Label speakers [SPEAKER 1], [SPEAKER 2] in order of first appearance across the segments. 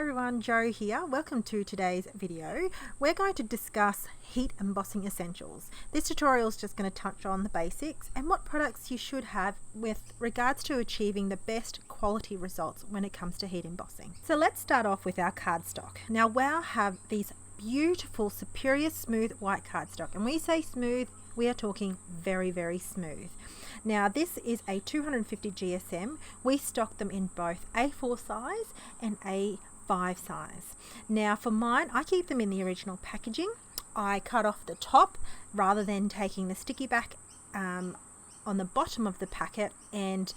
[SPEAKER 1] Hi everyone, Jo here. Welcome to today's video. We're going to discuss heat embossing essentials. This tutorial is just going to touch on the basics and what products you should have with regards to achieving the best quality results when it comes to heat embossing. So let's start off with our cardstock. Now WOW have these beautiful superior smooth white cardstock, and when we say smooth, we are talking very, very smooth. Now this is a 250 GSM. We stock them in both A4 size and A5 size. Now for mine, I keep them in the original packaging. I cut off the top rather than taking the sticky back on the bottom of the packet, and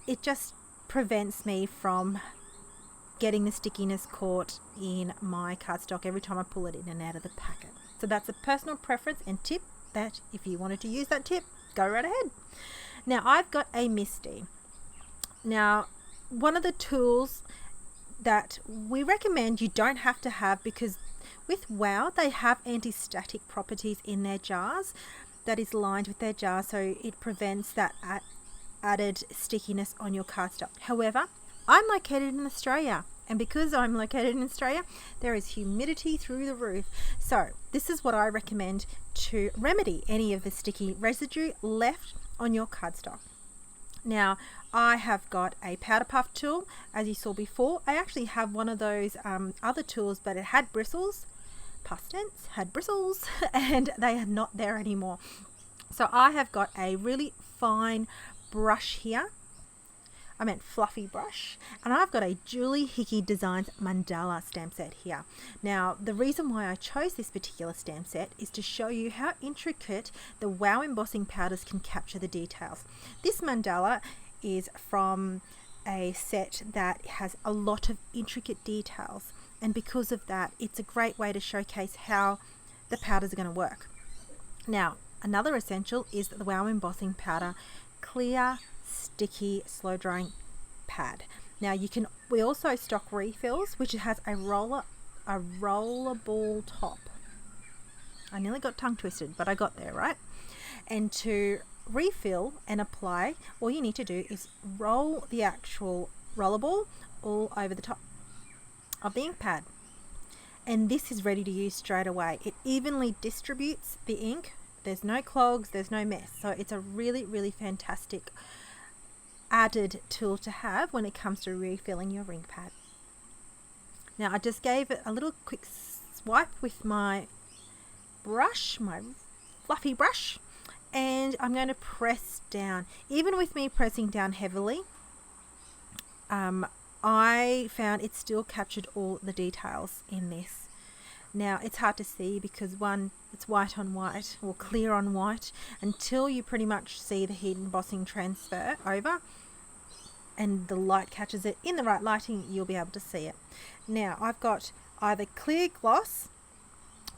[SPEAKER 1] it just prevents me from getting the stickiness caught in my cardstock every time I pull it in and out of the packet. So that's a personal preference and tip that if you wanted to use that tip, go right ahead. Now I've got a MISTI. Now one of the tools that we recommend you don't have to have, because with WOW they have anti-static properties in their jars that is lined with their jar, so it prevents that added stickiness on your cardstock. However, I'm located in Australia, and because I'm located in Australia, there is humidity through the roof. So this is what I recommend to remedy any of the sticky residue left on your cardstock. Now I have got a powder puff tool, as you saw before. I actually have one of those other tools, but it had bristles, past tense, had bristles, and they are not there anymore. So I have got a really fine brush here. I meant fluffy brush, and I've got a Julie Hickey Designs mandala stamp set here. Now the reason why I chose this particular stamp set is to show you how intricate the WOW embossing powders can capture the details. This mandala is from a set that has a lot of intricate details, and because of that it's a great way to showcase how the powders are going to work. Now another essential is the WOW embossing powder clear sticky slow drying pad. Now we also stock refills, which has a rollerball top. I nearly got tongue twisted, but I got there, right? And to refill and apply, all you need to do is roll the actual rollerball all over the top of the ink pad, and this is ready to use straight away. It evenly distributes the ink. There's no clogs, there's no mess. So it's a really, really fantastic added tool to have when it comes to refilling your ink pad. Now I just gave it a little quick swipe with my brush, my fluffy brush, and I'm going to press down. Even with me pressing down heavily, I found it still captured all the details in this. Now it's hard to see because one, it's white on white or clear on white until you pretty much see the heat embossing transfer over and the light catches it. In the right lighting you'll be able to see it. Now I've got either clear gloss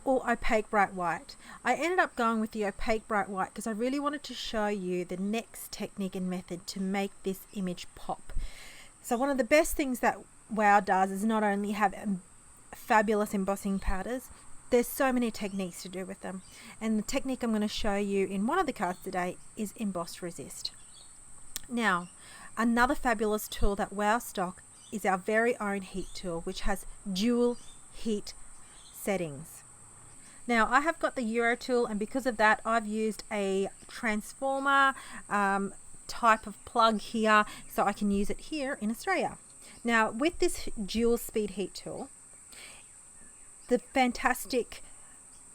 [SPEAKER 1] or opaque bright white. I ended up going with the opaque bright white because I really wanted to show you the next technique and method to make this image pop. So one of the best things that WOW does is not only have fabulous embossing powders, there's so many techniques to do with them, and the technique I'm going to show you in one of the cards today is Emboss Resist. Now another fabulous tool that WOW stock is our very own heat tool, which has dual heat settings. Now I have got the Euro tool, and because of that I've used a transformer type of plug here, so I can use it here in Australia. Now with this dual speed heat tool, the fantastic,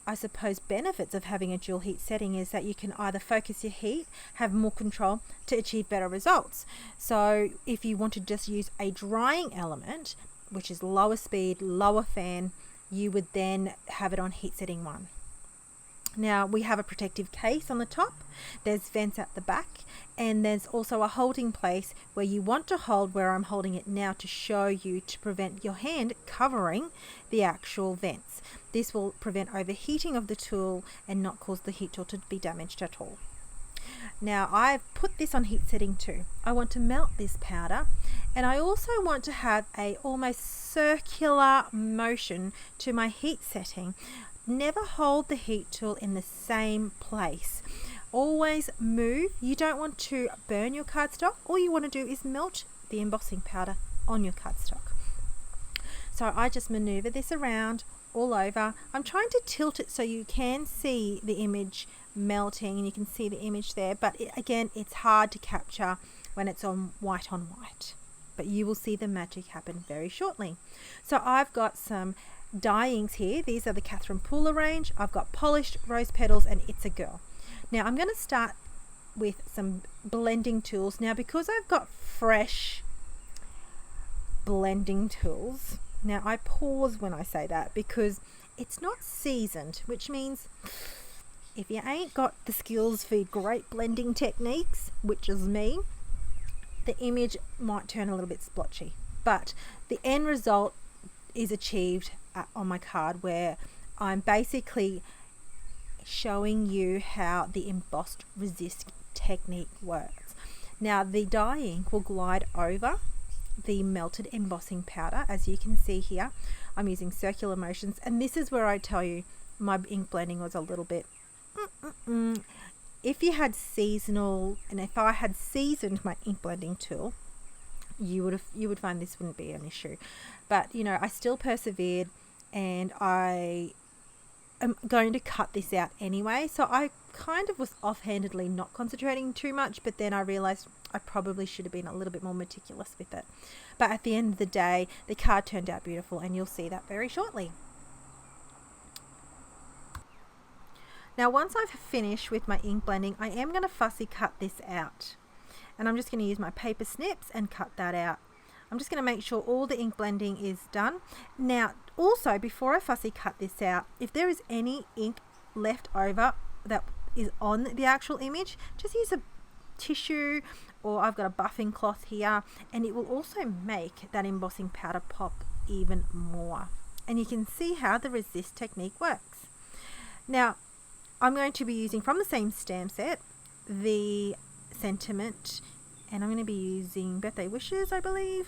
[SPEAKER 1] I suppose, benefits of having a dual heat setting is that you can either focus your heat, have more control to achieve better results. So if you want to just use a drying element, which is lower speed, lower fan, you would then have it on heat setting 1. Now we have a protective case on the top, there's vents at the back, and there's also a holding place where you want to hold where I'm holding it now to show you, to prevent your hand covering the actual vents. This will prevent overheating of the tool and not cause the heat tool to be damaged at all. Now I've put this on heat setting 2. I want to melt this powder, and I also want to have a almost circular motion to my heat setting. Never hold the heat tool in the same place. Always move. You don't want to burn your cardstock. All you want to do is melt the embossing powder on your cardstock. So I just maneuver this around all over. I'm trying to tilt it so you can see the image melting and you can see the image there, but again, it's hard to capture when it's on white, but you will see the magic happen very shortly. So I've got some dye inks here. These are the Catherine Pooler range. I've got Polished, Rose Petals, and It's a Girl. Now I'm going to start with some blending tools. Now because I've got fresh blending tools, now I pause when I say that because it's not seasoned, which means if you ain't got the skills for great blending techniques, which is me, the image might turn a little bit splotchy, but the end result is achieved on my card, where I'm basically showing you how the embossed resist technique works. Now the dye ink will glide over the melted embossing powder. As you can see here, I'm using circular motions, and this is where I tell you my ink blending was a little bit if you had seasonal, and if I had seasoned my ink blending tool, you would find this wouldn't be an issue. But you know, I still persevered, and I am going to cut this out anyway. So I kind of was offhandedly not concentrating too much, but then I realized I probably should have been a little bit more meticulous with it. But at the end of the day, the card turned out beautiful, and you'll see that very shortly. Now once I've finished with my ink blending, I am going to fussy cut this out, and I'm just going to use my paper snips and cut that out. I'm just going to make sure all the ink blending is done. Now also, before I fussy cut this out, if there is any ink left over that is on the actual image, just use a tissue, or I've got a buffing cloth here, and it will also make that embossing powder pop even more. And you can see how the resist technique works. Now I'm going to be using, from the same stamp set, the sentiment, and I'm going to be using Birthday Wishes, I believe.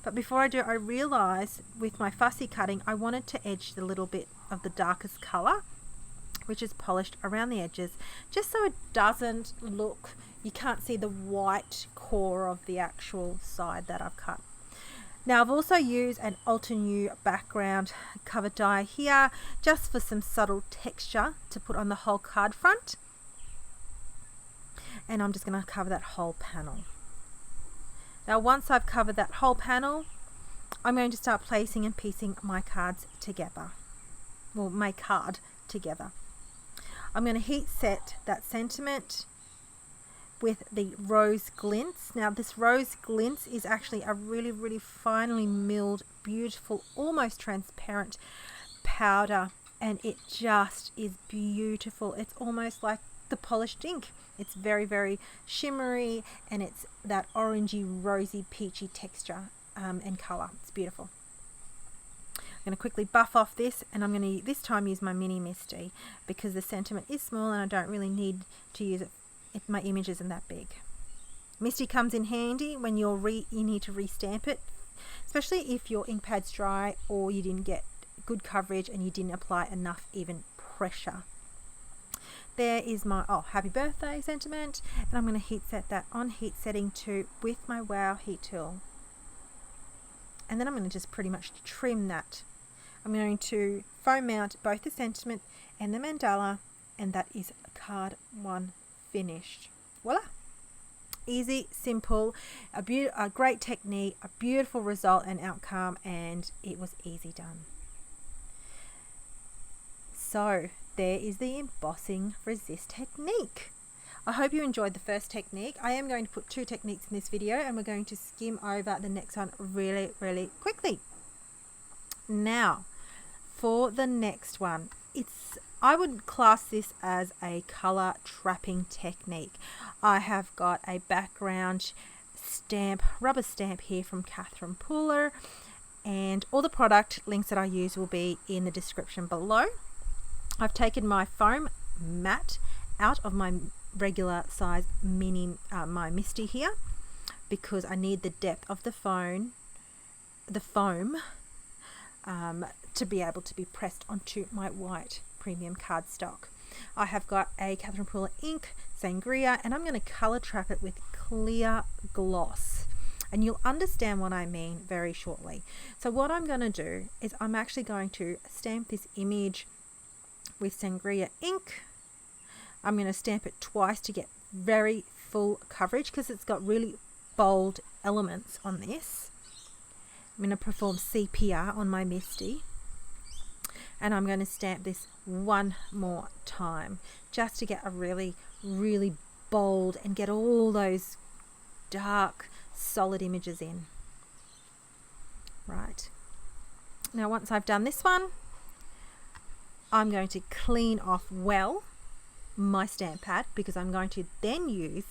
[SPEAKER 1] But before I do, I realized with my fussy cutting, I wanted to edge the little bit of the darkest color, which is polished around the edges, just so it doesn't look, you can't see the white core of the actual side that I've cut. Now I've also used an Altenew background cover die here, just for some subtle texture to put on the whole card front. And I'm just going to cover that whole panel. Now once I've covered that whole panel, I'm going to start placing and piecing my cards together. Well, my card together. I'm going to heat set that sentiment with the Rose Glints. Now this Rose Glints is actually a really, really finely milled, beautiful, almost transparent powder, and it just is beautiful. It's almost like the polished ink. It's very, very shimmery, and it's that orangey, rosy, peachy texture and color. It's beautiful. I'm going to quickly buff off this, and I'm going to this time use my mini Misty because the sentiment is small and I don't really need to use it if my image isn't that big. Misty comes in handy when you need to restamp it, especially if your ink pad's dry or you didn't get good coverage and you didn't apply enough even pressure. There is my happy birthday sentiment, and I'm going to heat set that on heat setting 2 with my WOW heat tool. And then I'm going to just pretty much trim that. I'm going to foam mount both the sentiment and the mandala, and that is card 1 finished. Voila! Easy, simple, a great technique, a beautiful result and outcome, and it was easy done. So there is the embossing resist technique. I hope you enjoyed the first technique. I am going to put 2 techniques in this video, and we're going to skim over the next one really, really quickly. Now, for the next one, I would class this as a color trapping technique. I have got a background stamp, rubber stamp here from Catherine Pooler, and all the product links that I use will be in the description below. I've taken my foam mat out of my regular size mini, my Misty here, because I need the depth of the foam to be able to be pressed onto my white premium cardstock. I have got a Catherine Pooler ink, Sangria, and I'm going to color trap it with clear gloss. and you'll understand what I mean very shortly. So what I'm going to do is I'm actually going to stamp this image with sangria ink. I'm going to stamp it twice to get very full coverage because it's got really bold elements on this. I'm going to perform CPR on my Misty, and I'm going to stamp this one more time just to get a really, really bold and get all those dark, solid images in. Right. Now, once I've done this one, I'm going to clean off well my stamp pad because I'm going to then use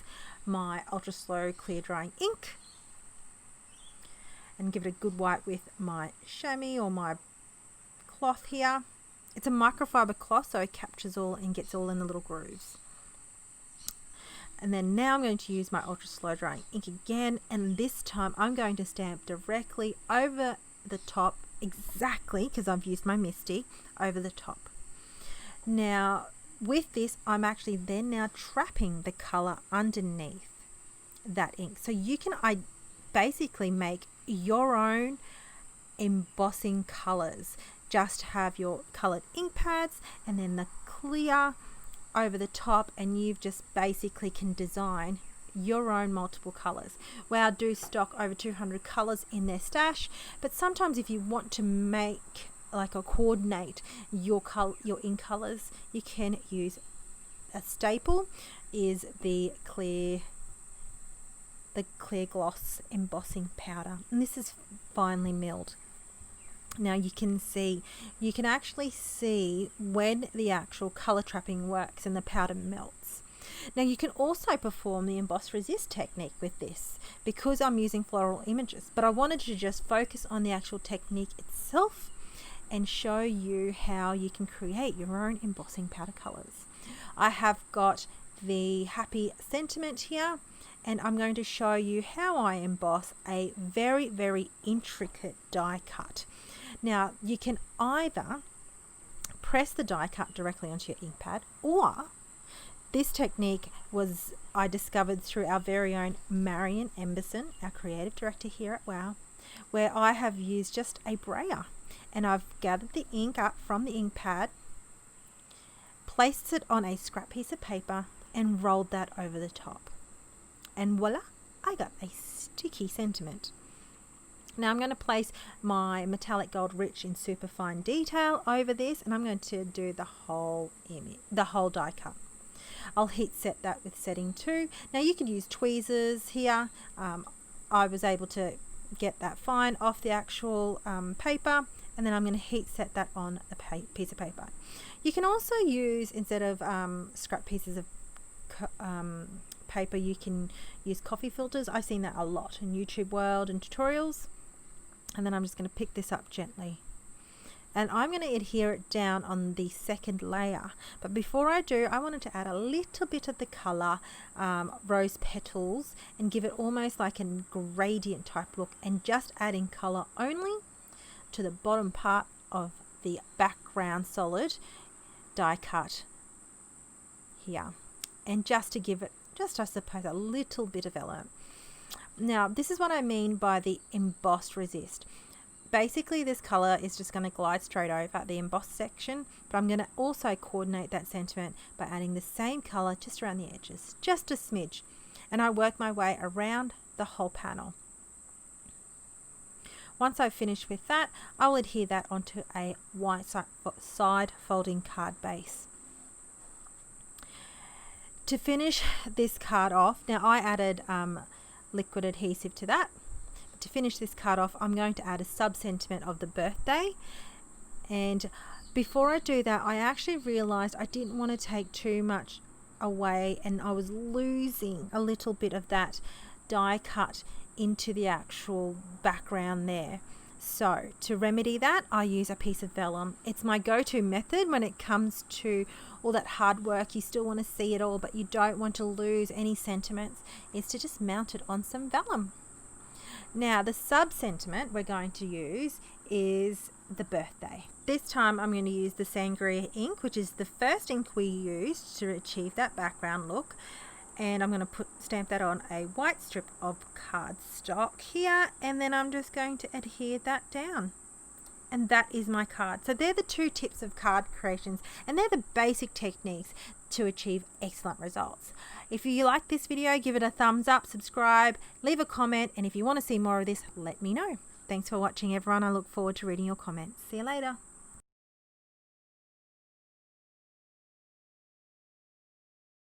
[SPEAKER 1] my ultra slow clear drying ink and give it a good wipe with my chamois or my cloth here. It's a microfiber cloth, so it captures all and gets all in the little grooves. And then now I'm going to use my ultra slow drying ink again, and this time I'm going to stamp directly over the top, exactly because I've used my Misty over the top. Now with this, I'm actually then now trapping the color underneath that ink, so you can basically make your own embossing colors. Just have your colored ink pads and then the clear over the top, and you've just basically can design your own multiple colors. WOW do stock over 200 colors in their stash, but sometimes if you want to make like or coordinate your ink colors, you can use a staple is the clear gloss embossing powder, and this is finely milled. Now you can actually see when the actual color trapping works and the powder melts. Now you can also perform the emboss resist technique with this because I'm using floral images, but I wanted to just focus on the actual technique itself and show you how you can create your own embossing powder colors. I have got the happy sentiment here, and I'm going to show you how I emboss a very, very intricate die cut. Now you can either press the die cut directly onto your ink pad, or this technique I discovered through our very own Marion Embossing, our creative director here at WOW, where I have used just a brayer, and I've gathered the ink up from the ink pad, placed it on a scrap piece of paper, and rolled that over the top. And voila, I got a sticky sentiment. Now I'm going to place my metallic gold rich in super fine detail over this, and I'm going to do the whole image, the whole die cut. I'll heat set that with setting 2. Now you could use tweezers here. I was able to get that fine off the actual paper, and then I'm going to heat set that on a piece of paper. You can also use, instead of scrap pieces of paper, you can use coffee filters. I've seen that a lot in YouTube world and tutorials. And then I'm just going to pick this up gently, and I'm going to adhere it down on the second layer. But before I do, I wanted to add a little bit of the color rose petals and give it almost like a gradient type look, and just adding color only to the bottom part of the background solid die cut here, and just to give it I suppose a little bit of element. Now this is what I mean by the embossed resist. Basically this color is just going to glide straight over the embossed section, but I'm going to also coordinate that sentiment by adding the same color just around the edges, just a smidge, and I work my way around the whole panel. Once I've finished with that, I'll adhere that onto a white side folding card base. To finish this card off, now I added liquid adhesive to that. To finish this card off, I'm going to add a sub sentiment of the birthday, and before I do that, I actually realized I didn't want to take too much away, and I was losing a little bit of that die cut into the actual background there. So to remedy that, I use a piece of vellum. It's my go-to method when it comes to all that hard work. You still want to see it all, but you don't want to lose any sentiments, is to just mount it on some vellum. Now the sub sentiment we're going to use is the birthday. This time I'm going to use the sangria ink, which is the first ink we used to achieve that background look, and I'm going to stamp that on a white strip of cardstock here, and then I'm just going to adhere that down. And that is my card. So they're the 2 tips of card creations, and they're the basic techniques to achieve excellent results. If you like this video, give it a thumbs up, subscribe, leave a comment, and if you want to see more of this, let me know. Thanks for watching, everyone. I look forward to reading your comments. See you later.